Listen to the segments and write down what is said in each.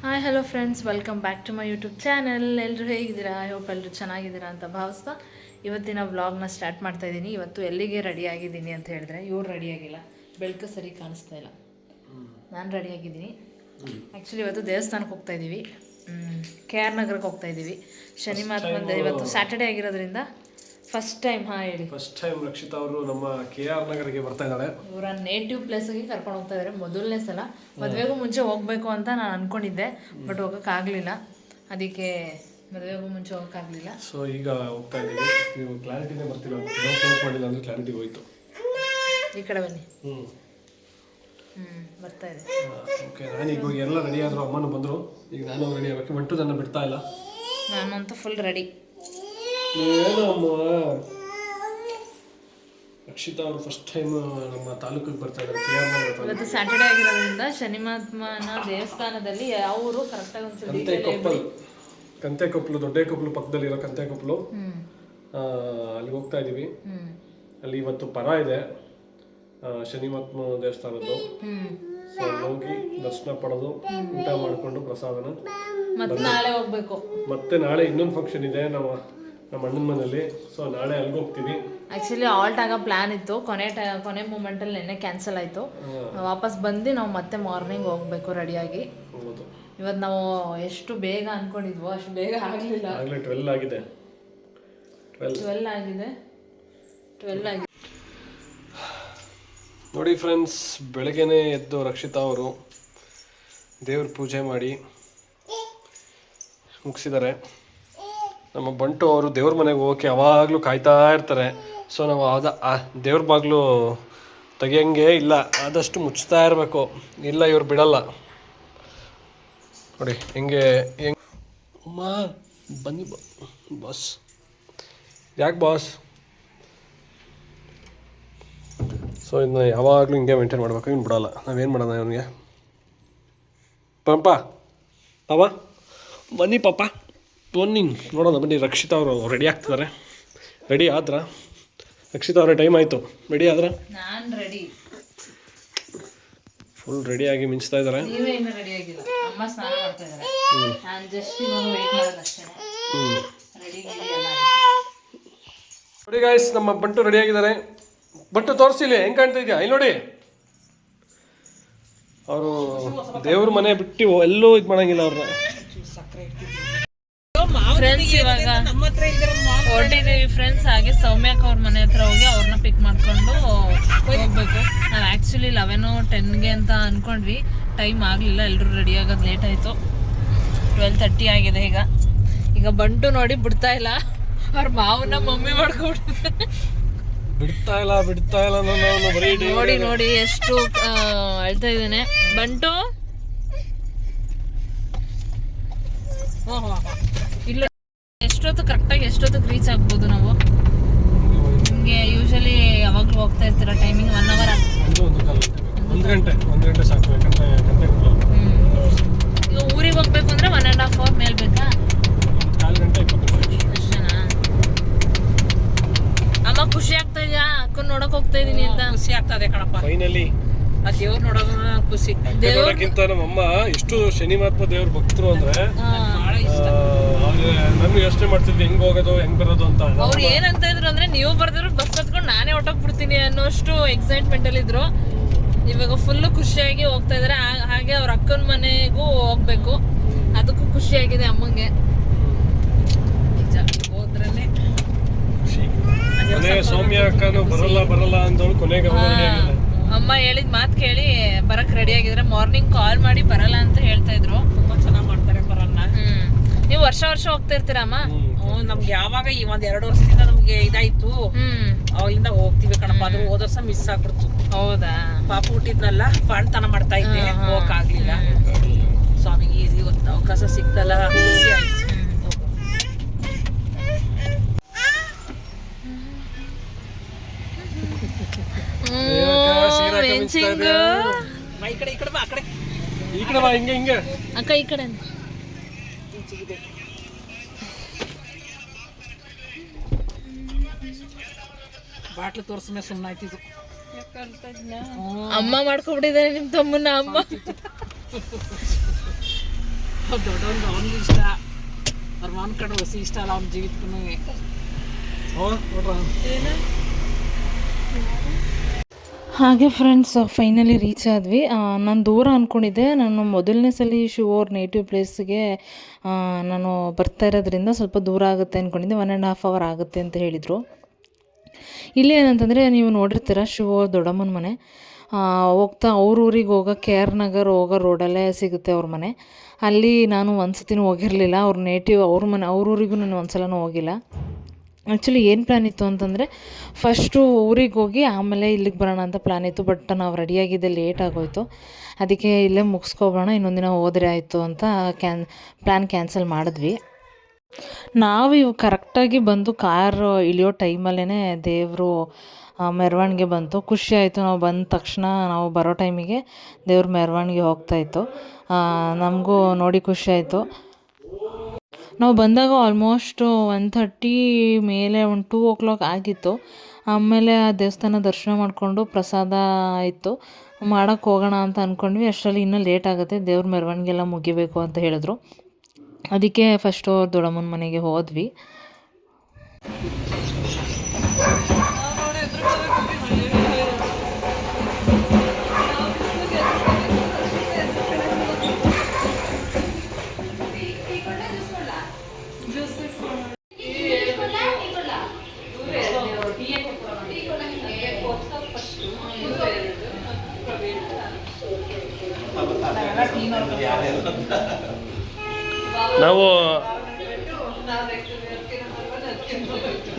Hi hello friends, welcome back to my YouTube channel. ಎಲ್ಲರೂ ಹೇಗಿದ್ದೀರಾ? I hope ಎಲ್ಲರೂ ಚೆನ್ನಾಗಿದ್ದೀರಾ ಅಂತ ಭಾವಿಸ್ತಾ ಇವತ್ತಿನ ವ್ಲಾಗ್ನ ಸ್ಟಾರ್ಟ್ ಮಾಡ್ತಾ ಇದ್ದೀನಿ. ಇವತ್ತು ಎಲ್ಲಿಗೆ ರೆಡಿ ಆಗಿದ್ದೀನಿ ಅಂತ ಹೇಳಿದ್ರೆ, ಇವ್ರು ರೆಡಿಯಾಗಿಲ್ಲ, ಬೆಳಕು ಸರಿ ಕಾಣಿಸ್ತಾ ಇಲ್ಲ. ನಾನು ರೆಡಿಯಾಗಿದ್ದೀನಿ. ಆ್ಯಕ್ಚುಲಿ ಇವತ್ತು ದೇವಸ್ಥಾನಕ್ಕೆ ಹೋಗ್ತಾ ಇದ್ದೀವಿ, ಕೆ ಆರ್ ನಗರಕ್ಕೆ ಹೋಗ್ತಾ ಇದ್ದೀವಿ. ಶನಿ ಮಹಾತ್ಮಂದ ಇವತ್ತು ಸ್ಯಾಟರ್ಡೇ ಆಗಿರೋದ್ರಿಂದ ಫಸ್ಟ್ ಟೈಮ್. ಹೇಳಿ. ಫಸ್ಟ್ ಟೈಮ್ ರಕ್ಷಿತಾ ಅವರು ನಮ್ಮ ಕೆ ಆರ್ ನಗರಿಗೆ ಬರ್ತಾ ಇದ್ದಾಳೆ. ಇವರ ನೇಟಿವ್ ಪ್ಲೇಸಿಗೆ ಕರ್ಕೊಂಡು ಹೋಗ್ತಾ ಇದ್ದಾರೆ. ಮೊದಲನೇ ಸಲ. ಮದುವೆಗೂ ಮುಂಚೆ ಹೋಗ್ಬೇಕು ಅಂತ ನಾನು ಅನ್ಕೊಂಡಿದ್ದೆ, ಬಟ್ ಹೋಗೋಕ್ಕಾಗಲಿಲ್ಲ. ಅದಕ್ಕೆ ಮದುವೆಗೂ ಮುಂಚೆ ಹೋಗೋಕ್ಕಾಗಲಿಲ್ಲ. ಸೊ ಈಗ ಹೋಗ್ತಾ ಇದ್ದೀವಿ. ನೀವು ಕ್ಲಾರಿಟಿನೇ ಬರ್ತಿಲ್ಲ, ಕ್ಲೋಸ್ ಮಾಡಿಲ್ಲ ಅಂದರೆ ಕ್ಲಾರಿಟಿ ಹೋಯ್ತು. ಈ ಕಡೆ ಬನ್ನಿ. ಬರ್ತಾ ಇದೆ. ಓಕೆ, ನಾನು ಈಗ ಹೋಗಿ ಎಲ್ಲ ರೆಡಿ ಆದರು. ಅಮ್ಮನೂ ಬಂದರು. ಈಗ ನಾನು ರೆಡಿ ಆಗಬೇಕು. ಬಂಟು ನನ್ನ ಬಿಡ್ತಾ ಇಲ್ಲ. ನಾನಂತೂ ಫುಲ್ ರೆಡಿ. ಏನು ಅಮ್ಮ, ರಕ್ಷಿತಾ ಅವರು ಫಸ್ಟ್ ಟೈಮ್ ನಮ್ಮ ತಾಲೂಕಿಗೆ ಬರ್ತಾ ಇದ್ದಾರೆ, ಕೆ ಆರ್ ನಗರ. ಇವತ್ತು ಸ್ಯಾಟರ್ಡೇ ಆಗಿರೋದ್ರಿಂದ ಶನಿ ಮಹಾತ್ಮನ ದೇವಸ್ಥಾನದಲ್ಲಿ ಯಾವ ಊರು ಕರೆಕ್ಟಾಗಿ ಕಂತೆಕೊಪ್ಪಲು, ದೊಡ್ಡಕೊಪ್ಪಲು ಪಕ್ಕದಲ್ಲಿರೋ ಕಂತೆಕೊಪ್ಪಲು, ಅಲ್ಲಿಗೆ ಹೋಗ್ತಾ ಇದ್ದೀವಿ. ಅಲ್ಲಿ ಇವತ್ತು ಪರ ಇದೆ ಶನಿ ಮಹಾತ್ಮ ದೇವಸ್ಥಾನದ್ದು. ಸೊ ಹೋಗಿ ದರ್ಶನ ಪಡೆದು ಊಟ ಮಾಡಿಕೊಂಡು ಪ್ರಸಾದನ ಮತ್ತೆ ನಾಳೆ ಹೋಗ್ಬೇಕು. ಮತ್ತೆ ನಾಳೆ ಇನ್ನೊಂದು ಫಂಕ್ಷನ್ ಇದೆ ನಮ್ಮ ಅಣ್ಣನ ಮನೇಲಿ. ಸೊ ನಾಳೆ ಅಲ್ಲಿಗೆ ಹೋಗ್ತೀವಿ. ಆ್ಯಕ್ಚುಲಿ ಆಲ್ಟ್ ಆಗೋ ಪ್ಲ್ಯಾನ್ ಇತ್ತು, ಕೊನೆ ಮೂಮೆಂಟಲ್ಲಿ ನೆನ್ನೆ ಕ್ಯಾನ್ಸಲ್ ಆಯಿತು. ವಾಪಸ್ ಬಂದು ನಾವು ಮತ್ತೆ ಮಾರ್ನಿಂಗ್ ಹೋಗ್ಬೇಕು ರೆಡಿಯಾಗಿ. ಇವತ್ತು ನಾವು ಎಷ್ಟು ಬೇಗ ಅಂದ್ಕೊಂಡಿದ್ವೋ ಅಷ್ಟು ಬೇಗ ಆಗಲಿಲ್ಲ. 12 ಆಗಿದೆ. 12 ಆಗಿದೆ. ನೋಡಿ ಫ್ರೆಂಡ್ಸ್, ಬೆಳಗ್ಗೆನೇ ಎದ್ದು ರಕ್ಷಿತಾ ಅವರು ದೇವ್ರ ಪೂಜೆ ಮಾಡಿ ಮುಗಿಸಿದ್ದಾರೆ. ನಮ್ಮ ಬಂಟು ಅವರು ದೇವ್ರ ಮನೆಗೆ ಹೋಗೋಕ್ಕೆ ಯಾವಾಗಲೂ ಕಾಯ್ತಾ ಇರ್ತಾರೆ. ಸೊ ನಾವು ದೇವ್ರ ಬಾಗಿಲು ತೆಗಿಯಂಗೆ ಇಲ್ಲ, ಆದಷ್ಟು ಮುಚ್ತಾ ಇರಬೇಕು, ಇಲ್ಲ ಇವ್ರು ಬಿಡಲ್ಲ. ನೋಡಿ ಹೆಂಗೆ ಅಮ್ಮ ಬನ್ನಿ ಬಾಸ್. ಯಾಕೆ ಬಾಸ್? ಸೊ ಇದನ್ನ ಯಾವಾಗಲೂ ಹಿಂಗೆ ಮೇಂಟೈನ್ ಮಾಡಬೇಕು, ಇನ್ನು ಬಿಡಲ್ಲ. ನಾವೇನು ಮಾಡೋಣ ಇವನಿಗೆ? ಪಾಪ ಬನ್ನಿ ಪಾಪ ಬನ್ನಿ ನೋಡೋಣ. ಬನ್ನಿ, ರಕ್ಷಿತಾ ಅವರು ರೆಡಿ ಆಗ್ತಿದ್ದಾರೆ. ರೆಡಿ ಆದ್ರ ರಕ್ಷಿತಾ ಅವರ ಟೈಮ್ ಆಯಿತು. ರೆಡಿ ಆದ್ರ? ನಾನು ರೆಡಿ, ಫುಲ್ ರೆಡಿಯಾಗಿ ಮಿಂಚ್ತಾ ಇದ್ದಾರೆ. ನೀವೇ ಇನ್ನೂ ರೆಡಿ ಆಗಿಲ್ಲ. ಅಮ್ಮ ಸ್ನಾನ ಮಾಡ್ತಾ ಇದ್ದಾರೆ. ನಾನು ಜಸ್ಟ್ ಇವಾಗ ವೇಟ್ ಮಾಡೋದಷ್ಟೇ. ರೆಡಿ ಎಲ್ಲ ನೋಡಿ ಗಾಯ್ಸ್, ನಮ್ಮ ಬಂಟು ರೆಡಿ ಆಗಿದ್ದಾರೆ. ಬಂಟು ತೋರಿಸಿಲಿ ಹೆಂಗೆ ಕಾಣ್ತಾ ಇದೆಯಾ? ಇಲ್ಲಿ ನೋಡಿ, ಅವರು ದೇವ್ರ ಮನೆ ಬಿಟ್ಟು ಎಲ್ಲೂ ಇದು ಮಾಡಂಗಿಲ್ಲ ಅವ್ರನ್ನ. ಫ್ರೆಂಡ್ಸ್ ಇವಾಗ ಹೊರಟಿದ್ದೀವಿ ಫ್ರೆಂಡ್ಸ್. ಹಾಗೆ ಸೌಮ್ಯಕ್ಕ ಅವ್ರ ಮನೆ ಹತ್ರ ಹೋಗಿ ಅವ್ರನ್ನ ಪಿಕ್ ಮಾಡ್ಕೊಂಡು ಹೋಗ್ಬೇಕು. ನಾವು ಆ್ಯಕ್ಚುಲಿ 11:10 ಅಂತ ಅಂದ್ಕೊಂಡ್ವಿ, ಟೈಮ್ ಆಗಲಿಲ್ಲ. ಎಲ್ಲರೂ ರೆಡಿ ಆಗೋದು ಲೇಟ್ ಆಯಿತು. 12:30 ಆಗಿದೆ. ಈಗ ಬಂಟು ನೋಡಿ ಬಿಡ್ತಾ ಇಲ್ಲ, ಅವ್ರ ಮಾವನ ಮಮ್ಮಿ ಮಾಡ್ಕೊಬಿಡ್ತಾರೆ. ಬಿಡ್ತಾ ಇಲ್ಲ ನೋಡಿ ಎಷ್ಟು ಅಳ್ತಾ ಇದ್ದಾನೆ ಬಂಟು. ಇಲ್ಲ ಎಷ್ಟೊತ್ತಿಗೆ ರೀಚ್ ಆಗ್ಬೋದು ನಾವು? ನಿಮಗೆ ಯೂಶಲಿ ಯಾವಾಗಲೂ ಹೋಗ್ತಾ ಇರ್ತೀರ ಟೈಮಿಂಗ್ 1 ಅವರ್? 1 ಗಂಟೆ ಸಾಕು. ಈಗ ಊರಿಗೆ ಹೋಗ್ಬೇಕು ಅಂದ್ರೆ 1.5 ಅವರ್ ಮೇಲೆ ಬೇಕಾ? 4 ಗಂಟೆ 20 ನಿಮಿಷ ಅಷ್ಟೇನಾ? ಅಮ್ಮ ಖುಷಿ ಆಗ್ತಾ ಇದೆಯಾ? ಅಕ್ಕನ ನೋಡಕ್ ಹೋಗ್ತಾ ಇದೀನಿ ಅಂತ? ಖುಷಿ ಆಗ್ತದೆ ಕಣಪ್ಪ. ಫೈನಲಿ ಆ ದೇವ್ರು ನೋಡೋದು ಖುಷಿ. ದೇವ್ರಕ್ಕಿಂತ ನಮ್ಮಮ್ಮ ಎಷ್ಟು ಶನಿ ಮಹಾತ್ಮ ದೇವ್ರ ಭಕ್ತರು ಅಂದ್ರೆ ಬಹಳ ಇಷ್ಟ. ನಾನು ಯೋಚನೆ ಮಾಡ್ತಿದ್ದೆ ಹೆಂಗ್ ಹೋಗೋದು ಹೆಂಗ್ ಬರೋದು ಅಂತ. ಅವ್ರು ಏನಂತ ಇದ್ರು ಅಂದ್ರೆ, ನೀವು ಬರ್ದಿದ್ರು ಬಸ್ ಹತ್ಕೊಂಡು ನಾನೇ ಹೊಟ್ಟೋಗ್ಬಿಡ್ತೀನಿ ಅನ್ನೋಷ್ಟು ಎಕ್ಸೈಟ್ಮೆಂಟ್ ಅಲ್ಲಿ ಇದ್ರು. ಇವಾಗ ಫುಲ್ ಖುಷಿಯಾಗಿ ಹೋಗ್ತಾ ಇದಾರೆ. ಹಾಗೆ ಅವ್ರ ಅಕ್ಕನ ಮನೆಗೂ ಹೋಗ್ಬೇಕು, ಅದಕ್ಕೂ ಖುಷಿಯಾಗಿದೆ ಅಮ್ಮಂಗೆ. ನಿಜ, ಹೋದ್ರಲ್ಲೇ ಸೌಮ್ಯ ಅಕ್ಕನು ಬರಲ್ಲ ಅಂದವಳು ಕೊನೆಗೆ ಅಮ್ಮ ಹೇಳಿದ ಮಾತು ಕೇಳಿ ಬರಕ್ ರೆಡಿ ಆಗಿದ್ರೆ. ಮಾರ್ನಿಂಗ್ ಕಾಲ್ ಮಾಡಿ ಬರಲ್ಲ ಅಂತ ಹೇಳ್ತಾ ಇದ್ರು. ತುಂಬಾ ಚೆನ್ನಾಗಿ ಮಾಡ್ತಾರೆ ಬರಲ್ಲ. ನೀವು ವರ್ಷ ಹೋಗ್ತಾ ಇರ್ತೀರಮ್ಮ? ನಮ್ಗೆ ಯಾವಾಗ ಈ 1-2 ವರ್ಷದಿಂದ ನಮ್ಗೆ ಇದಾಯ್ತು, ಅವಾಗಿಂದ ಹೋಗ್ತೀವಿ ಕಣಪ್ಪ. ಆದ್ರೂ ಹೋದ ವರ್ಷ ಮಿಸ್ ಆಗ್ಬಿಡ್ತು. ಹೌದಾ? ಪಾಪ ಹುಟ್ಟಿದ್ನಲ್ಲ, ಬಾಣ್ತನ ಮಾಡ್ತಾ ಇದ್ದೆ, ಹೋಗಕ್ಕಾಗ್ಲಿಲ್ಲ. ಸ್ವಾಮಿಗೆ ಇವತ್ತು ಅವಕಾಶ ಸಿಕ್ತಲ್ಲ, ಖುಷಿ ಆಯ್ತು. ಈ ಕಡೆ ಬಾ, ಹಿಂಗೆ ಅಕ್ಕ ಈ ಕಡೆ ಬಾಟ್ಲು ತೋರ್ಸಮೆ ಸುಮ್ಮನೆ ಆಯ್ತಿದ್ದು. ಅಮ್ಮ ಮಾಡ್ಕೊಬಿಟ್ಟಿದ್ದಾರೆ ನಿಮ್ಮ ತಮ್ಮನ. ಅಮ್ಮ ದೊಡ್ಡವನ್ಗೆ ಅವನಿಗೆ ಇಷ್ಟ, ಅವ್ರ ಮಾವನ ಕಡೆ ಹೊಸಿ ಇಷ್ಟ ಅಲ್ಲ ಅವ್ನ ಜೀವಿತಕ್ಕೂ. ಹಾಗೆ ಫ್ರೆಂಡ್ಸ್ ಫೈನಲಿ ರೀಚ್ ಆದ್ವಿ. ನಾನು ದೂರ ಅಂದ್ಕೊಂಡಿದ್ದೆ. ನಾನು ಮೊದಲನೇ ಸಲ ಶಿವ ಅವ್ರ ನೇಟಿವ್ ಪ್ಲೇಸ್ಗೆ ನಾನು ಬರ್ತಾ ಇರೋದ್ರಿಂದ ಸ್ವಲ್ಪ ದೂರ ಆಗುತ್ತೆ ಅಂದ್ಕೊಂಡಿದ್ದೆ. 1.5 hour ಆಗುತ್ತೆ ಅಂತ ಹೇಳಿದರು. ಇಲ್ಲಿ ಏನಂತಂದರೆ ನೀವು ನೋಡಿರ್ತೀರ ಶಿವ ಅವ್ರ ದೊಡ್ಡಮ್ಮನ ಮನೆ. ಹೋಗ್ತಾ ಅವ್ರ ಊರಿಗೆ ಹೋಗೋ KR ನಗರ್ ಹೋಗೋ ರೋಡಲ್ಲೇ ಸಿಗುತ್ತೆ ಅವ್ರ ಮನೆ. ಅಲ್ಲಿ ನಾನು ಒಂದು ಸತಿನೂ ಹೋಗಿರಲಿಲ್ಲ. ಅವ್ರ ನೇಟಿವ್ ಅವ್ರ ಮನೆ ಅವ್ರ ಊರಿಗೂ ನಾನು ಒಂದು ಸಲನೂ ಹೋಗಿಲ್ಲ. ಆ್ಯಕ್ಚುಲಿ ಏನು ಪ್ಲ್ಯಾನ್ ಇತ್ತು ಅಂತಂದರೆ ಫಸ್ಟು ಊರಿಗೆ ಹೋಗಿ ಆಮೇಲೆ ಇಲ್ಲಿಗೆ ಬರೋಣ ಅಂತ ಪ್ಲ್ಯಾನ್ ಇತ್ತು. ಬಟ್ ನಾವು ರೆಡಿಯಾಗಿದ್ದೆ ಲೇಟ್ ಆಗೋಯಿತು. ಅದಕ್ಕೆ ಇಲ್ಲೇ ಮುಗಿಸ್ಕೊಬೋಣ, ಇನ್ನೊಂದಿನ ಹೋದರೆ ಆಯಿತು ಅಂತ ಪ್ಲ್ಯಾನ್ ಕ್ಯಾನ್ಸಲ್ ಮಾಡಿದ್ವಿ. ನಾವು ಇವು ಕರೆಕ್ಟಾಗಿ ಬಂದು ಕಾರು ಇಳಿಯೋ ಟೈಮಲ್ಲೇ ದೇವರು ಮೆರವಣಿಗೆ ಬಂತು. ಖುಷಿ ಆಯಿತು. ನಾವು ಬಂದ ತಕ್ಷಣ ನಾವು ಬರೋ ಟೈಮಿಗೆ ದೇವ್ರ ಮೆರವಣಿಗೆ ಹೋಗ್ತಾಯಿತ್ತು. ನಮಗೂ ನೋಡಿ ಖುಷಿ ಆಯಿತು. ನಾವು ಬಂದಾಗ ಆಲ್ಮೋಸ್ಟ್ 1:30 ಮೇಲೆ ಒಂದು 2 o'clock ಆಗಿತ್ತು. ಆಮೇಲೆ ಆ ದೇವಸ್ಥಾನ ದರ್ಶನ ಮಾಡಿಕೊಂಡು ಪ್ರಸಾದ ಆಯಿತು. ಮಾಡೋಕ್ಕೆ ಹೋಗೋಣ ಅಂತ ಅಂದ್ಕೊಂಡ್ವಿ. ಅಷ್ಟರಲ್ಲಿ ಇನ್ನೂ ಲೇಟ್ ಆಗುತ್ತೆ, ದೇವ್ರ ಮೆರವಣಿಗೆ ಎಲ್ಲ ಮುಗಿಬೇಕು ಅಂತ ಹೇಳಿದ್ರು. ಅದಕ್ಕೆ ಫಸ್ಟು ದೊಡ್ಡಮ್ಮನ ಮನೆಗೆ ಹೋದ್ವಿ.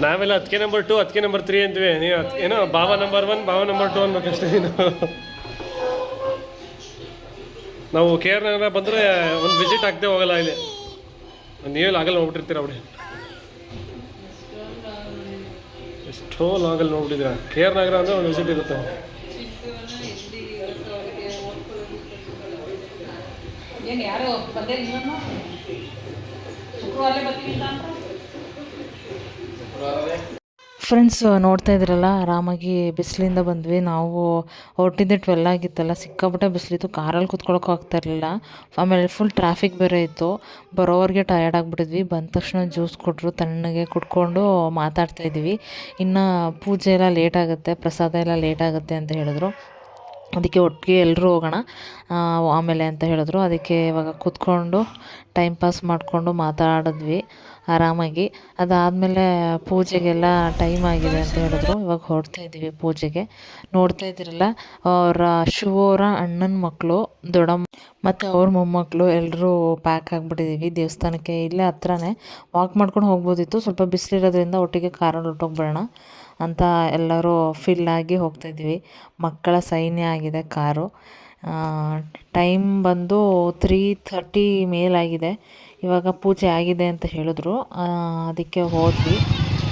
ನಾವೆಲ್ಲ ಅದಕ್ಕೆ ನಂಬರ್ 2 ಅದಕ್ಕೆ ನಂಬರ್ 3 ಅಂತೀವಿ. ನೀವು ಏನೋ ಬಾವ ನಂಬರ್ 1 ಬಾವ ನಂಬರ್ 2 ಅನ್ಬೇಕಷ್ಟೇ. ನಾವು KR ನಗರ ಬಂದರೆ ಒಂದು ವಿಸಿಟ್ ಆಗದೆ ಹೋಗಲ್ಲ. ಇಲ್ಲಿ ನೀವೆಲ್ಲ ಆಗಲ್ಲ ನೋಡ್ಬಿಟ್ಟಿರ್ತೀರ ಅವ್ರಿ. ಎಷ್ಟೋ ಲಾಗಲ್ಲಿ ನೋಡ್ಬಿಟ್ಟಿದ್ದೀರ. KR ನಗರ ಅಂದರೆ ಒಂದು ವಿಸಿಟ್ ಇರುತ್ತೆ. ಏನು ಯಾರು ಬಂದೇ ಇನ್ನೂ ಶುಕ್ರವಾರಲೇ ಬರ್ತೀವಿ ಅಂತ ಫ್ರೆಂಡ್ಸ್ ನೋಡ್ತಾ ಇದ್ರಲ್ಲ, ಆರಾಮಾಗಿ ಬಿಸಿಲಿಂದ ಬಂದ್ವಿ. ನಾವು ಹೊರಟಿದ್ದೆ 12 ಆಗಿತ್ತಲ್ಲ, ಸಿಕ್ಕಾಪಟ್ಟೆ ಬಿಸಿಲಿತ್ತು. ಕಾರಲ್ಲಿ ಕೂತ್ಕೊಳ್ಳೋಕೆ ಆಗ್ತಾ ಇರಲಿಲ್ಲ. ಆಮೇಲೆ ಫುಲ್ ಟ್ರಾಫಿಕ್ ಬೇರೆ ಇತ್ತು. ಬರೋವರೆಗೆ ಟಯರ್ಡ್ ಆಗಿಬಿಟ್ಟಿದ್ವಿ. ಬಂದ ತಕ್ಷಣ ಜ್ಯೂಸ್ ಕೊಟ್ಟರು, ತಣ್ಣಗೆ ಕುಡ್ಕೊಂಡು ಮಾತಾಡ್ತಾಯಿದ್ವಿ. ಇನ್ನು ಪೂಜೆ ಎಲ್ಲ ಲೇಟ್ ಆಗುತ್ತೆ, ಪ್ರಸಾದ ಎಲ್ಲ ಲೇಟ್ ಆಗುತ್ತೆ ಅಂತ ಹೇಳಿದ್ರು. ಅದಕ್ಕೆ ಒಟ್ಟಿಗೆ ಎಲ್ಲರೂ ಹೋಗೋಣ ಆಮೇಲೆ ಅಂತ ಹೇಳಿದ್ರು. ಅದಕ್ಕೆ ಇವಾಗ ಕೂತ್ಕೊಂಡು ಟೈಮ್ ಪಾಸ್ ಮಾಡಿಕೊಂಡು ಮಾತಾಡಿದ್ವಿ ಆರಾಮಾಗಿ. ಅದಾದಮೇಲೆ ಪೂಜೆಗೆಲ್ಲ ಟೈಮ್ ಆಗಿದೆ ಅಂತ ಹೇಳಿದ್ರು. ಇವಾಗ ಹೊರಡ್ತಾ ಇದ್ದೀವಿ ಪೂಜೆಗೆ. ನೋಡ್ತಾ ಇದ್ದೀರಲ್ಲ, ಅವರ ಶಿವರ ಅಣ್ಣನ ಮಕ್ಕಳು, ದೊಡ್ಡಮ್ಮ ಮತ್ತು ಅವ್ರ ಮೊಮ್ಮಕ್ಕಳು ಎಲ್ಲರೂ ಪ್ಯಾಕ್ ಆಗಿಬಿಟ್ಟಿದ್ದೀವಿ ದೇವಸ್ಥಾನಕ್ಕೆ. ಇಲ್ಲೇ ಹತ್ರನೇ ವಾಕ್ ಮಾಡ್ಕೊಂಡು ಹೋಗ್ಬೋದಿತ್ತು. ಸ್ವಲ್ಪ ಬಿಸಿಲಿರೋದ್ರಿಂದ ಒಟ್ಟಿಗೆ ಕಾರಲ್ಲಿ ಹೊರಟೋಗ್ಬಿಡೋಣ ಅಂತ ಎಲ್ಲರೂ ಫಿಲ್ ಆಗಿ ಹೋಗ್ತಾಯಿದ್ದೀವಿ. ಮಕ್ಕಳ ಸೈನ್ಯ ಆಗಿದೆ ಕಾರು. ಟೈಮ್ ಬಂದು 3:30 ಮೇಲಾಗಿದೆ. ಇವಾಗ ಪೂಜೆ ಆಗಿದೆ ಅಂತ ಹೇಳಿದ್ರು. ಅದಕ್ಕೆ ಹೋದ್ವಿ.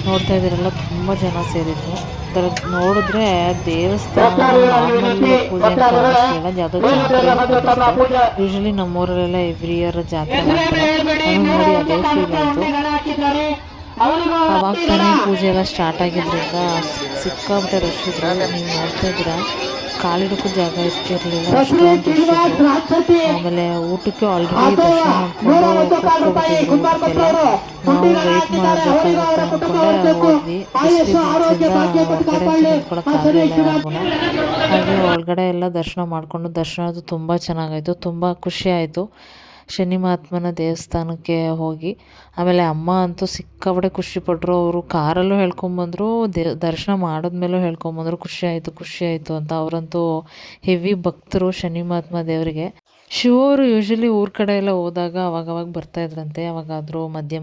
ನೋಡ್ತಾ ಇದ್ದೀರಲ್ಲ, ತುಂಬ ಜನ ಸೇರಿದ್ರು. ನೋಡಿದ್ರೆ ದೇವಸ್ಥಾನ ನಾರ್ಮಲ್ ಪೂಜೆ ಅಂತ ಅನ್ನಿಸ್ಲಿಲ್ಲ. ಯಾವುದೋ ಜಾತ್ರೆ. ಯೂಶ್ವಲಿ ನಮ್ಮೂರಲ್ಲೆಲ್ಲ ಎವ್ರಿ ಇಯರ್ ಜಾತ್ರೆ ಮಾಡ್ತಾರೆ. ಅದನ್ನು ನೋಡಿ ಅದೇ ಫೀಲ್ ಆಯಿತು. ಆವಾಗ ತಾನೇ ಪೂಜೆ ಎಲ್ಲ ಸ್ಟಾರ್ಟ್ ಆಗಿದ್ದರಿಂದ ಸಿಕ್ಕಾಬಿಟ್ಟೆ ರಶ್ ಇದ್ರು. ನೀವು ನೋಡ್ತಾ ಇದ್ದೀರಾ, ಕಾಲಿಡೋಕ್ಕೂ ಜಾಗ ಇರ್ತಿರ್ಲಿಲ್ಲ, ಅಷ್ಟೊಂದು ರಶ್ ಇದ್ರು. ಆಮೇಲೆ ಊಟಕ್ಕೆ ಆಲ್ರೆಡಿ ದರ್ಶನ ಮಾಡ್ಕೊಂಡು ಕೂತ್ಕೊಬಿಟ್ಟಿದ್ರು. ನಾವು ವೆಯ್ಟ್ ಮಾಡಬೇಕಾಗುತ್ತೆ ಅಂದ್ಕೊಂಡೆ ಹೋದ್ವಿ. ಬಿಸಿಲಿದ್ರಿಂದ ಹೊರಗಡೆ ನಿಂತ್ಕೊಳ್ಳೋಕ್ಕಾಗಲಿಲ್ಲ ಯಾರಿಗೂ. ಹಾಗೆ ಒಳಗಡೆ ಎಲ್ಲ ದರ್ಶನ ಮಾಡಿಕೊಂಡು, ದರ್ಶನ ಅದು ತುಂಬ ಚೆನ್ನಾಗಾಯಿತು. ತುಂಬ ಖುಷಿ ಆಯಿತು ಶನಿ ಮಹಾತ್ಮನ ದೇವಸ್ಥಾನಕ್ಕೆ ಹೋಗಿ. ಆಮೇಲೆ ಅಮ್ಮ ಅಂತೂ ಸಿಕ್ಕಾಪಟ್ಟೆ ಖುಷಿಪಟ್ಟರು. ಅವರು ಕಾರಲ್ಲೂ ಹೇಳ್ಕೊಂಬಂದರು, ದರ್ಶನ ಮಾಡಿದ್ಮೇಲೂ ಹೇಳ್ಕೊಂಬಂದರು ಖುಷಿ ಆಯಿತು ಅಂತ. ಅವರಂತೂ ಹೆವಿ ಭಕ್ತರು ಶನಿ ಮಹಾತ್ಮ ದೇವರಿಗೆ. ಶಿವರು ಯೂಶ್ವಲಿ ಊರ ಕಡೆ ಎಲ್ಲ ಹೋದಾಗ ಅವಾಗವಾಗ ಬರ್ತಾಯಿದ್ರಂತೆ. ಯಾವಾಗಾದರೂ ಮಧ್ಯೆ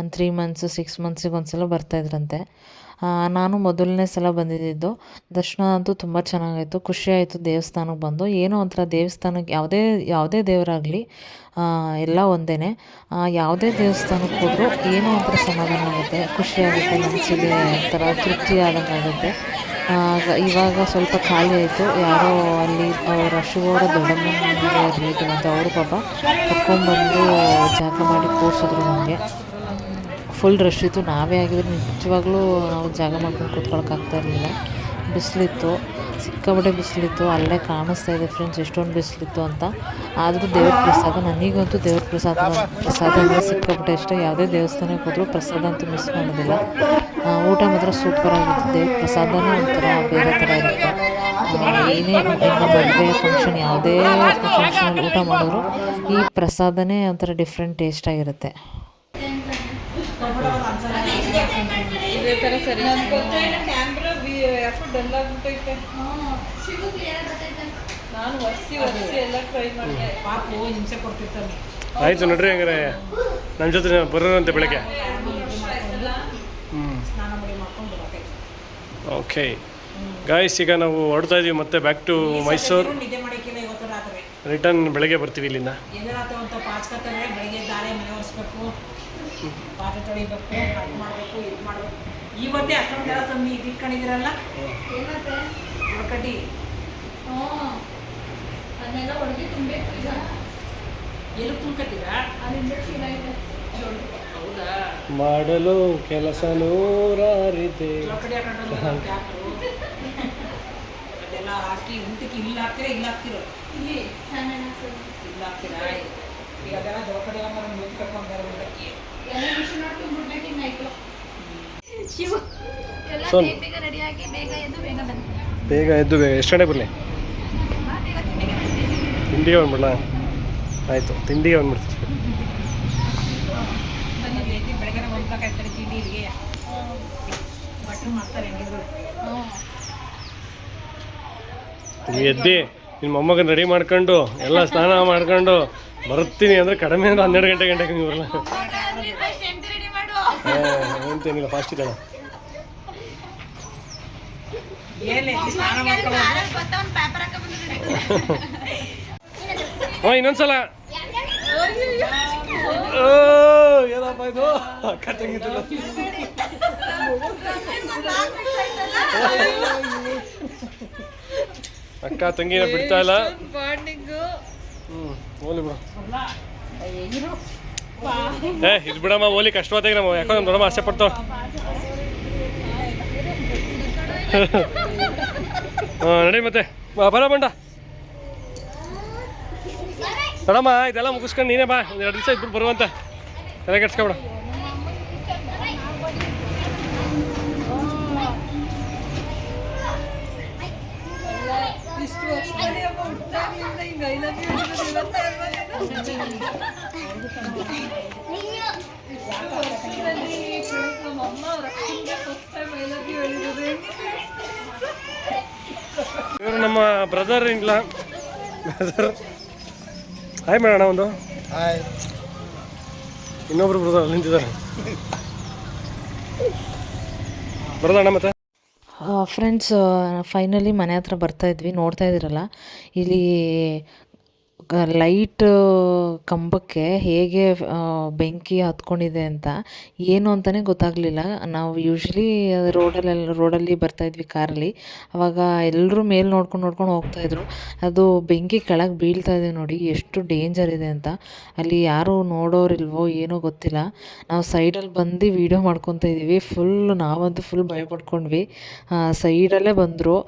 ಒಂದು 3 months 6 monthsಗೆ ಒಂದು ಸಲ ಬರ್ತಾಯಿದ್ರಂತೆ. ನಾನು ಮೊದಲನೇ ಸಲ ಬಂದಿದ್ದು. ದರ್ಶನ ಅಂತೂ ತುಂಬ ಚೆನ್ನಾಗಾಯಿತು. ಖುಷಿಯಾಯಿತು ದೇವಸ್ಥಾನಕ್ಕೆ ಬಂದು. ಏನೋ ಒಂಥರ ದೇವಸ್ಥಾನಕ್ಕೆ ಯಾವುದೇ ದೇವರಾಗಲಿ ಎಲ್ಲ ಒಂದೇ. ಯಾವುದೇ ದೇವಸ್ಥಾನಕ್ಕೆ ಹೋದರೂ ಏನೋ ಒಂಥರ ಸಮಾಧಾನ ಆಗುತ್ತೆ, ಖುಷಿಯಾಗುತ್ತೆ, ಮನಸ್ಸಿಗೆ ಒಂಥರ ತೃಪ್ತಿ ಆದಂಗೆ ಆಗುತ್ತೆ. ಇವಾಗ ಸ್ವಲ್ಪ ಖಾಲಿ ಆಯಿತು. ಯಾರೋ ಅಲ್ಲಿ ಅವರ ಶಿವರ ದೊಡ್ಡಮ್ಮನಿಗೆ ರಿಲೇಟಿವ್ ಅಂತ ಅವರು ಪಾಪ ಕರ್ಕೊಂಡ್ಬಂದು ಜಾಗ ಮಾಡಿ ಕೂರಿಸಿದ್ರು ನಮಗೆ. ಫುಲ್ ರಶ್ ಇತ್ತು. ನಾವೇ ಆಗಿದ್ರೆ ನಿಜವಾಗ್ಲೂ ನಾವು ಜಾಗ ಮಾಡ್ಕೊಂಡು ಕೂತ್ಕೊಳ್ಳೋಕ್ಕಾಗ್ತಾ ಇರಲಿಲ್ಲ, ಬಿಸಿಲಿತ್ತು. ಸಿಕ್ಕಾಪಟ್ಟೆ ಬಿಸಿಲಿತ್ತು, ಅಲ್ಲೇ ಕಾಣಿಸ್ತಾ ಇದೆ ಫ್ರೆಂಡ್ಸ್ ಎಷ್ಟೊಂದು ಬಿಸಿಲಿತ್ತು ಅಂತ. ಆದರೂ ದೇವ್ರ ಪ್ರಸಾದ, ನನಗಂತೂ ದೇವ್ರ ಪ್ರಸಾದ ಅಂದರೆ ಸಿಕ್ಕಾಪಟ್ಟೆ ಇಷ್ಟ. ಯಾವುದೇ ದೇವಸ್ಥಾನಕ್ಕೆ ಹೋದರೂ ಪ್ರಸಾದ ಅಂತೂ ಮಿಸ್ ಮಾಡೋದಿಲ್ಲ. ಊಟ ಮಾತ್ರ ಸೂಪರಾಗಿತ್ತು. ದೇವ್ರ ಪ್ರಸಾದನೇ ಒಂಥರ ಬೇರೆ ಥರ ಇರುತ್ತೆ. ಏನೇ ಇನ್ನು ಮದುವೆ ಫಂಕ್ಷನ್ ಯಾವುದೇ ಫಂಕ್ಷನಲ್ಲಿ ಊಟ ಮಾಡಿದ್ರು ಈ ಪ್ರಸಾದನೇ ಒಂಥರ ಡಿಫ್ರೆಂಟ್ ಟೇಸ್ಟ್ ಆಗಿರುತ್ತೆ. ಇದೇ ಥರ ಸರಿ ನಾನು ವರ್ಷಿ ಎಲ್ಲ ಟ್ರೈ ಮಾಡಿದೆ. ಪಾಪು ಹಿಂಸೆ ಕೊಡ್ತಿರ್ತಾನೆ. ಆಯಿತು ನೋಡ್ರಿ, ಹಂಗಾರೆ ನನ್ನ ಜೊತೆ ಬರೋರಂತೆ ಬೆಳಗ್ಗೆ. ಸ್ನಾನ ಮಾಡಿ ಮಾಡ್ಕೊಂಡು ಬರಬೇಕು. ಓಕೆ ಗಾಯ್ಸ್, ಈಗ ನಾವು ಹೊರಡ್ತಾ ಇದೀವಿ ಮತ್ತೆ ಬ್ಯಾಕ್ ಟು ಮೈಸೂರು. ನಿದ್ದೆ ಮಾಡೋಕ್ಕಿಲ್ಲ ಇವತ್ತು ರಾತ್ರಿ. ರಿಟರ್ನ್ ಬೆಳಗ್ಗೆ ಬರ್ತೀವಿ ಇಲ್ಲಿಂದ. ಏನಾರ ಅಂತ ಪಾಚ್ಕೊತಾರೆ, ಬೆಳಗ್ಗೆ ದಾರೆ ಮನೆ ಒರೆಸ್ಬೇಕು, ಪಾತ್ರೆ ತೊಳಿಬೇಕು, ಅದು ಮಾಡಬೇಕು, ಇದು ಮಾಡಬೇಕು. ಇವತ್ತೇ ಅಷ್ಟೊಂದು ಕೆಲಸ ಇದು ಇಟ್ಕೊಂಡಿದ್ದೀರಲ್ಲ ಕಡ್ಡಿ ಅದನ್ನೆಲ್ಲ ಒಳಗೆ ತುಂಬಬೇಕು. ಈಗ ಎಲ್ಲಿ ತುಂಬ್ಕತ್ತೀರಾ? ಹೌದಾ? ಮಾಡಲು ಕೆಲಸ ನೂರಾರಿದೆ. ಕಡೆ ಹಾಕೊಂಡು ಅದೆಲ್ಲ ಹಾಕಿ ಊಟಕ್ಕೆ ಇಲ್ಲಿ ಹಾಕ್ತೀರಾ, ಇಲ್ಲಿ ಹಾಕ್ತಿರೋ? ಇಲ್ಲಿ ಹಾಕ್ತೀರಾ? ಈಗ ಅದೆಲ್ಲ ದೊಡ್ಡ ಎಲ್ಲ ಮಾಡಿ ಮುಚ್ಕೊಂಡು ಊಟಕ್ಕೆ ಬೇಗ ಎದ್ದು ಎಷ್ಟು ಗಂಟೆ ಬರಲಿ? ತಿಂಡಿಗೆ ಬಂದ್ಬಿಡಲ? ಆಯಿತು, ತಿಂಡಿಗೆ ಬಂದ್ಬಿಡ್ತೀವಿ. ಬೆಳಗ್ಗೆ ಹೋಗ್ಬೇಕಾಯ್ತಾರೆ ತಿಂಡಿಗೆ ಬಟ್ಟೆ ಮಾಡ್ತಾರೆ. ಎದ್ದು ನಿಮ್ಮ ಮೊಮ್ಮಗನ ರೆಡಿ ಮಾಡ್ಕೊಂಡು ಎಲ್ಲ ಸ್ನಾನ ಮಾಡ್ಕೊಂಡು ಬರ್ತೀನಿ ಅಂದರೆ ಕಡಿಮೆ ಅಂದರೆ 12 ಗಂಟೆಗೆ ನೀವು ಬರಲ್ಲ. ಅಂತೇನಿಲ್ಲ, ಫಾಸ್ಟ್ ಇದ್ದಾಳೆ. ಇನ್ನೊಂದ್ಸಲ ಏನಪ್ಪ ಇದು ಅಕ್ಕ ತಂಗಿದ್ರು. ಅಕ್ಕ ತಂಗಿನ ಬಿಡ್ತಾ ಇಲ್ಲ. ಹೋಲಿ ಬಿಡ, ಇದು ಬಿಡಮ್ಮ, ಹೋಲಿ ಕಷ್ಟವಾದಾಗ ನಮ್ಮ ಯಾಕೋ ನಮ್ಮ ದೊಡ್ಡಮ್ಮ ಆಸೆ ಪಡ್ತಾವ. ನಡಿ ಮತ್ತೆ ಬರ ಬಂಡ ನೋಡಮ್ಮ, ಇದೆಲ್ಲ ಮುಗಿಸ್ಕೊಂಡು ನೀನೇ ಬಾ, ಒಂದು 2 ದಿವಸ ಇದ್ಬಿಟ್ಟು ಬರುವಂತ. ತಲೆ ಕೆಡ್ಸ್ಕೊಬೇಡ. ಇವರು ನಮ್ಮ ಬ್ರದರ್ ಇಲ್ಲ, ಬ್ರದರ್ ಹಾಯ್ ಮಾಡೋಣ. ಒಂದು ಹಾಯ್. ಇನ್ನೊಬ್ರು ಬ್ರದರ್ ಅಲ್ಲಿ ನಿಂತಿದ್ದಾರೆ. ಬರೋದಣ್ಣ ಮತ್ತೆ. ಫ್ರೆಂಡ್ಸ್, ಫೈನಲಿ ಮನೆ ಹತ್ರ ಬರ್ತಾಯಿದ್ವಿ. ನೋಡ್ತಾ ಇದ್ದೀರಲ್ಲ ಇಲ್ಲಿ ಲೈಟ್ ಕಂಬಕ್ಕೆ ಹೇಗೆ ಬೆಂಕಿ ಹತ್ಕೊಂಡಿದೆ ಅಂತ, ಏನು ಅಂತಲೇ ಗೊತ್ತಾಗಲಿಲ್ಲ. ನಾವು ಯೂಶ್ವಲಿ ರೋಡಲ್ಲಿ ಬರ್ತಾಯಿದ್ವಿ ಕಾರಲ್ಲಿ, ಆವಾಗ ಎಲ್ಲರೂ ಮೇಲೆ ನೋಡ್ಕೊಂಡು ಹೋಗ್ತಾಯಿದ್ರು. ಅದು ಬೆಂಕಿ ಕೆಳಗೆ ಬೀಳ್ತಾ ಇದೆ ನೋಡಿ, ಎಷ್ಟು ಡೇಂಜರ್ ಇದೆ ಅಂತ. ಅಲ್ಲಿ ಯಾರೂ ನೋಡೋರಿಲ್ವೋ ಏನೋ ಗೊತ್ತಿಲ್ಲ. ನಾವು ಸೈಡಲ್ಲಿ ಬಂದು ವೀಡಿಯೋ ಮಾಡ್ಕೊತಾ ಇದ್ದೀವಿ. ನಾವಂತೂ ಫುಲ್ ಭಯಪಡ್ಕೊಂಡ್ವಿ. ಸೈಡಲ್ಲೇ ಬಂದರು.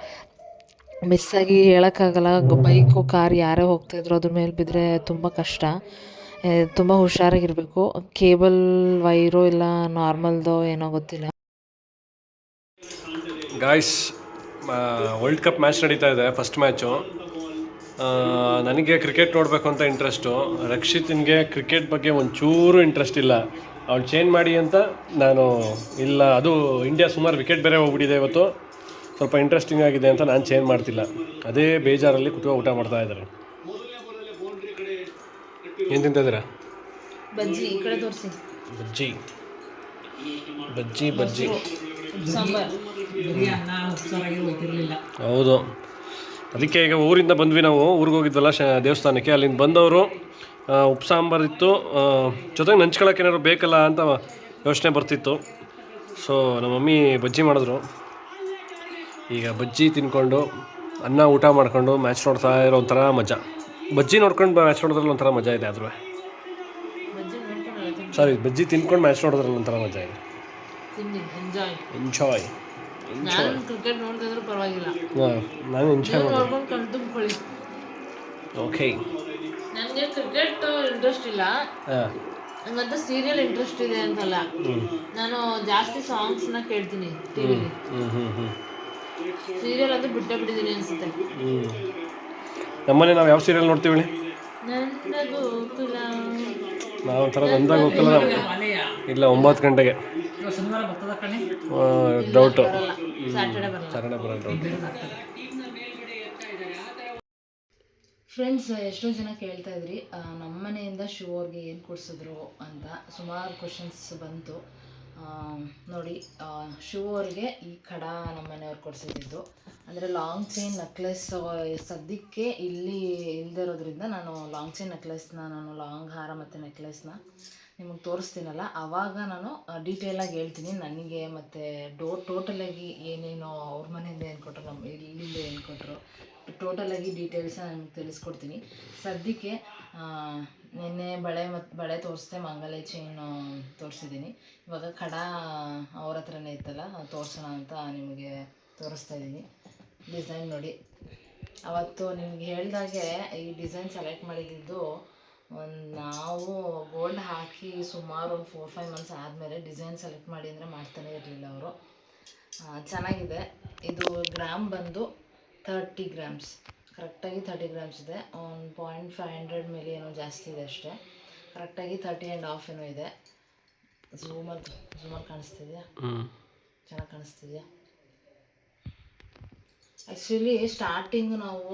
ಮಿಸ್ಸಾಗಿ ಹೇಳೋಕ್ಕಾಗಲ್ಲ, ಬೈಕು ಕಾರ್ ಯಾರೇ ಹೋಗ್ತಾಯಿದ್ರು ಅದ್ರ ಮೇಲೆ ಬಿದ್ದರೆ ತುಂಬ ಕಷ್ಟ. ತುಂಬ ಹುಷಾರಾಗಿರಬೇಕು. ಕೇಬಲ್ ವೈರು ಇಲ್ಲ ನಾರ್ಮಲ್ದೋ ಏನೋ ಗೊತ್ತಿಲ್ಲ. ಗಾಯ್ಸ್, ವರ್ಲ್ಡ್ ಕಪ್ ಮ್ಯಾಚ್ ನಡೀತಾ ಇದೆ, ಫಸ್ಟ್ ಮ್ಯಾಚು. ನನಗೆ ಕ್ರಿಕೆಟ್ ನೋಡಬೇಕು ಅಂತ ಇಂಟ್ರೆಸ್ಟು. ರಕ್ಷಿತ್ನಿಗೆ ಕ್ರಿಕೆಟ್ ಬಗ್ಗೆ ಒಂಚೂರು ಇಂಟ್ರೆಸ್ಟ್ ಇಲ್ಲ. ಅವ್ಳು ಚೇಂಜ್ ಮಾಡಿ ಅಂತ ನಾನು ಇಲ್ಲ, ಅದು ಇಂಡಿಯಾ ಸುಮಾರು ವಿಕೆಟ್ ಬೇರೆ ಹೋಗ್ಬಿಟ್ಟಿದೆ ಇವತ್ತು, ಸ್ವಲ್ಪ ಇಂಟ್ರೆಸ್ಟಿಂಗ್ ಆಗಿದೆ ಅಂತ ನಾನು ಚೇಂಜ್ ಮಾಡ್ತಿಲ್ಲ. ಅದೇ ಬೇಜಾರಲ್ಲಿ ಕುತ್ಕೊಂಡು ಊಟ ಮಾಡ್ತಾ ಇದ್ದಾರೆ. ಏನು ತಿಂತಿದ್ದೀರಾ? ಬಜ್ಜಿ. ಈ ಕಡೆ ತೋರಿಸಿ. ಬಜ್ಜಿ ಹೌದು. ಅದಕ್ಕೆ ಈಗ ಊರಿಂದ ಬಂದ್ವಿ, ನಾವು ಊರಿಗೆ ಹೋಗಿದ್ವಲ್ಲ ದೇವಸ್ಥಾನಕ್ಕೆ. ಅಲ್ಲಿಂದ ಬಂದವರು ಉಪ್ಪು ಸಾಂಬಾರು ಇತ್ತು, ಜೊತೆಗೆ ನಂಚ್ಕೊಳಕ್ಕೆ ಏನಾದ್ರು ಬೇಕಲ್ಲ ಅಂತ ಯೋಚನೆ ಬರ್ತಿತ್ತು. ಸೊ ನಮ್ಮ ಮಮ್ಮಿ ಬಜ್ಜಿ ಮಾಡಿದ್ರು. ಈಗ ಬಜ್ಜಿ ತಿನ್ಕೊಂಡು ಅನ್ನ ಊಟ ಮಾಡ್ಕೊಂಡು ಮ್ಯಾಚ್ ನೋಡ್ತಾ ಇರೋ ಒಂಥರ ಮಜಾ. ಬಜ್ಜಿ ನೋಡ್ಕೊಂಡು ಮ್ಯಾಚ್ ನೋಡೋದ್ರಲ್ಲಿ ಒಂಥರ ಮಜಾ ಇದೆ. ಆದರೂ ಬಜ್ಜಿ ತಿನ್ಕೊಂಡು ಮ್ಯಾಚ್ ನೋಡೋದ್ರಲ್ಲಿ ಒಂಥರ ಮಜಾ ಇದೆ. ಎಂಜಾಯ್. ನಾನು ಕ್ರಿಕೆಟ್ ನೋಡ್ತಿದ್ರು ಪರವಾಗಿಲ್ಲ, ಹಾಂ ನಾನು ಇಂಚ ನೀವು ನೋಡ್ಕೊಂಡು ಕಣ್ ತುಂಬ್ಕೊಳ್ಳಿ. ಓಕೆ. ನನಗೆ ಕ್ರಿಕೆಟ್ ಇಂಟ್ರೆಸ್ಟ್ ಇಲ್ಲ, ಹಾಂ ನಂಗಂತ ಸೀರಿಯಲ್ ಇಂಟ್ರೆಸ್ಟ್ ಇದೆ ಅಂತಲ್ಲ, ನಾನು ಜಾಸ್ತಿ ಸಾಂಗ್ಸ್ನ ಕೇಳ್ತೀನಿ ಟಿವಿಲಿ. ಸೀರಿಯಲ್ ಅಂತೂ ಬಿಟ್ಟೇ ಬಿಟ್ಟಿದ್ದೀನಿ ಅನ್ಸುತ್ತೆ. ನಮ್ಮನೆ ನಾವು ಯಾವ ಸೀರಿಯಲ್ ನೋಡ್ತೀವಿ? ನನ್ನ ಗೋಕುಲ. ನಾವು ಒಂಥರ ನಂದಾಗ ಹೋಗಲ್ಲ. ಮನೆಯ ಇಲ್ಲ 9 ಗಂಟೆಗೆ ಶನಿವಾರ ಬರ್ತದ ಕಣೆ. ಡೌಟು. ಸ್ಯಾಟರ್ಡೆ ಬರಲ್ಲ. ಸಾಟರ್ಡೆ ಬರೋ ಡೌಟ್. ಫ್ರೆಂಡ್ಸ್, ಎಷ್ಟೋ ಜನ ಕೇಳ್ತಾ ಇದ್ರಿ ನಮ್ಮ ಮನೆಯಿಂದ ಶಿವ ಅವ್ರಿಗೆ ಏನು ಕೊಡಿಸಿದ್ರು ಅಂತ. ಸುಮಾರು ಕ್ವಶನ್ಸ್ ಬಂತು. ನೋಡಿ, ಶಿವ ಅವ್ರಿಗೆ ಈ ಕಡ ನಮ್ಮ ಮನೆಯವ್ರು ಕೊಡಿಸಿದ್ದು. ಅಂದರೆ ಲಾಂಗ್ ಚೈನ್ ನೆಕ್ಲೆಸ್ ಸದ್ಯಕ್ಕೆ ಇಲ್ಲಿ ಇಲ್ಲದೆ ಇರೋದ್ರಿಂದ ನಾನು ಲಾಂಗ್ ಚೈನ್ ನೆಕ್ಲೆಸ್ನ, ನಾನು ಲಾಂಗ್ ಹಾರ ಮತ್ತು ನೆಕ್ಲೆಸ್ನ ನಿಮಗೆ ತೋರಿಸ್ತೀನಲ್ಲ, ಆವಾಗ ನಾನು ಡೀಟೇಲಾಗಿ ಹೇಳ್ತೀನಿ. ನನಗೆ ಮತ್ತು ಟೋಟಲಾಗಿ ಏನೇನು ಅವ್ರ ಮನೆಯಿಂದ ಏನು ಕೊಟ್ಟರು, ನಮ್ಮ ಇಲ್ಲಿಂದ ಏನು ಕೊಟ್ಟರು, ಟೋಟಲಾಗಿ ಡೀಟೇಲ್ಸ್ನ ನನಗೆ ತಿಳಿಸ್ಕೊಡ್ತೀನಿ. ಸದ್ಯಕ್ಕೆ ನಿನ್ನೆ ಬಳೆ ತೋರಿಸ್ದೆ, ಮಂಗಲ ಚೈನು ತೋರಿಸಿದ್ದೀನಿ. ಇವಾಗ ಕಡ ಅವ್ರ ಹತ್ರನೇ ಇತ್ತಲ್ಲ, ತೋರಿಸೋಣ ಅಂತ ನಿಮಗೆ ತೋರಿಸ್ತಾ ಇದ್ದೀನಿ. ಡಿಸೈನ್ ನೋಡಿ, ಅವತ್ತು ನಿಮ್ಗೆ ಹೇಳ್ದಾಗೆ ಈ ಡಿಸೈನ್ ಸೆಲೆಕ್ಟ್ ಮಾಡಿದ್ದು ನಾವು ಗೋಲ್ಡ್ ಹಾಕಿ ಸುಮಾರು ಒಂದು 4-5 ಮಂತ್ಸ್ ಆದಮೇಲೆ ಡಿಸೈನ್ ಸೆಲೆಕ್ಟ್ ಮಾಡಿ ಅಂದರೆ ಮಾಡ್ತಾನೆ ಇರಲಿಲ್ಲ ಅವರು. ಚೆನ್ನಾಗಿದೆ. ಇದು ಗ್ರಾಮ್ ಬಂದು 30 ಗ್ರಾಮ್ಸ್, ಕರೆಕ್ಟಾಗಿ 30 ಗ್ರಾಮ್ಸ್ ಇದೆ. 1.500 ಮೇಲೆ ಏನೋ ಜಾಸ್ತಿ ಇದೆ ಅಷ್ಟೇ. ಕರೆಕ್ಟಾಗಿ 30.5 ಏನೋ ಇದೆ. ಝೂಮಲ್ಲಿ ಕಾಣಿಸ್ತಿದೆಯಾ? ಚೆನ್ನಾಗಿ ಕಾಣಿಸ್ತಿದೆಯಾ? ಆ್ಯಕ್ಚುಲಿ ಸ್ಟಾರ್ಟಿಂಗು ನಾವು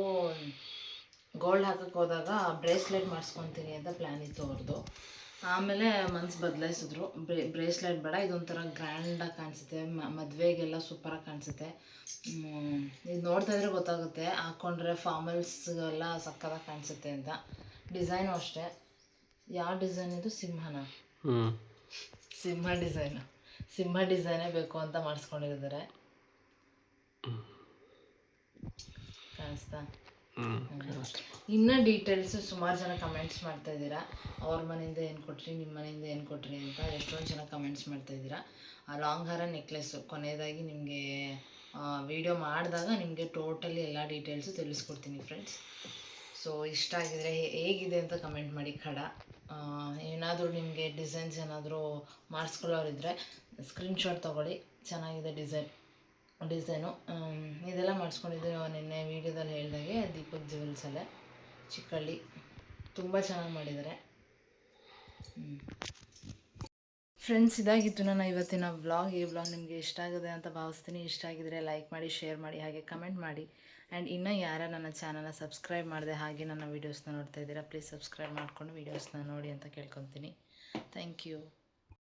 ಗೋಲ್ಡ್ ಹಾಕಕ್ಕೆ ಹೋದಾಗ ಬ್ರೇಸ್ಲೆಟ್ ಮಾಡಿಸ್ಕೊತೀನಿ ಅಂತ ಪ್ಲ್ಯಾನ್ ಇತ್ತು ಅವ್ರದ್ದು. ಆಮೇಲೆ ಮನ್ಸು ಬದಲಾಯಿಸಿದ್ರು, ಬ್ರೇಸ್ಲೆಟ್ ಬೇಡ, ಇದೊಂಥರ ಗ್ರ್ಯಾಂಡಾಗಿ ಕಾಣಿಸುತ್ತೆ, ಮದುವೆಗೆಲ್ಲ ಸೂಪರಾಗಿ ಕಾಣಿಸುತ್ತೆ. ಇದು ನೋಡ್ತಾ ಇದ್ರೆ ಗೊತ್ತಾಗುತ್ತೆ, ಹಾಕ್ಕೊಂಡ್ರೆ ಫಾರ್ಮಲ್ಸ್ಗೆಲ್ಲ ಸಕ್ಕತ್ತಾಗಿ ಕಾಣಿಸುತ್ತೆ ಅಂತ. ಡಿಸೈನು ಅಷ್ಟೇ. ಯಾವ ಡಿಸೈನ್ ಇದು? ಸಿಂಹನ? ಸಿಂಹ ಡಿಸೈನೇ ಬೇಕು ಅಂತ ಮಾಡಿಸ್ಕೊಂಡಿದ್ದಾರೆ. ಕಾಣಿಸ್ತಾ? ಇನ್ನೂ ಡೀಟೇಲ್ಸು ಸುಮಾರು ಜನ ಕಮೆಂಟ್ಸ್ ಮಾಡ್ತಾಯಿದ್ದೀರಾ, ಅವ್ರ ಮನೆಯಿಂದ ಏನು ಕೊಟ್ರಿ, ನಿಮ್ಮ ಮನೆಯಿಂದ ಏನು ಕೊಟ್ರಿ ಅಂತ ಎಷ್ಟೊಂದು ಜನ ಕಮೆಂಟ್ಸ್ ಮಾಡ್ತಾಯಿದ್ದೀರಾ. ಆ ಲಾಂಗ್ ಹಾರ ನೆಕ್ಲೆಸ್ಸು ಕೊನೆಯದಾಗಿ ನಿಮಗೆ ವಿಡಿಯೋ ಮಾಡಿದಾಗ ನಿಮಗೆ ಟೋಟಲಿ ಎಲ್ಲ ಡೀಟೇಲ್ಸು ತಿಳಿಸ್ಕೊಡ್ತೀನಿ ಫ್ರೆಂಡ್ಸ್. ಸೊ ಇಷ್ಟ ಆಗಿದರೆ ಹೇಗಿದೆ ಅಂತ ಕಮೆಂಟ್ ಮಾಡಿ. ಕಡ ಏನಾದರೂ ನಿಮಗೆ ಡಿಸೈನ್ಸ್ ಏನಾದರೂ ಮಾಡಿಸ್ಕೊಳ್ಳೋರಿದ್ದರೆ ಸ್ಕ್ರೀನ್ಶಾಟ್ ತೊಗೊಳ್ಳಿ. ಚೆನ್ನಾಗಿದೆ ಡಿಸೈನು. ಇದೆಲ್ಲ ಮಾಡಿಸ್ಕೊಂಡಿದ್ದು ನಿನ್ನೆ ವೀಡಿಯೋದಲ್ಲಿ ಹೇಳಿದಾಗೆ ದೀಪಕ್ ಜ್ಯುವೆಲ್ಸಲ್ಲೇ ಚಿಕ್ಕಳ್ಳಿ. ತುಂಬ ಚೆನ್ನಾಗಿ ಮಾಡಿದ್ದಾರೆ ಫ್ರೆಂಡ್ಸ್. ಇದಾಗಿತ್ತು ನನ್ನ ಇವತ್ತಿನ ವ್ಲಾಗ್. ಈ ವ್ಲಾಗ್ ನಿಮಗೆ ಇಷ್ಟ ಆಗಿದೆ ಅಂತ ಭಾವಿಸ್ತೀನಿ. ಇಷ್ಟ ಆಗಿದರೆ ಲೈಕ್ ಮಾಡಿ, ಶೇರ್ ಮಾಡಿ, ಹಾಗೆ ಕಮೆಂಟ್ ಮಾಡಿ. ಆ್ಯಂಡ್ ಇನ್ನೂ ಯಾರು ನನ್ನ ಚಾನಲ್ನ ಸಬ್ಸ್ಕ್ರೈಬ್ ಮಾಡಿದೆ ಹಾಗೆ ನನ್ನ ವೀಡಿಯೋಸ್ನ ನೋಡ್ತಾ ಇದ್ದೀರಾ, ಪ್ಲೀಸ್ ಸಬ್ಸ್ಕ್ರೈಬ್ ಮಾಡಿಕೊಂಡು ವೀಡಿಯೋಸ್ನ ನೋಡಿ ಅಂತ ಕೇಳ್ಕೊತೀನಿ. Thank you.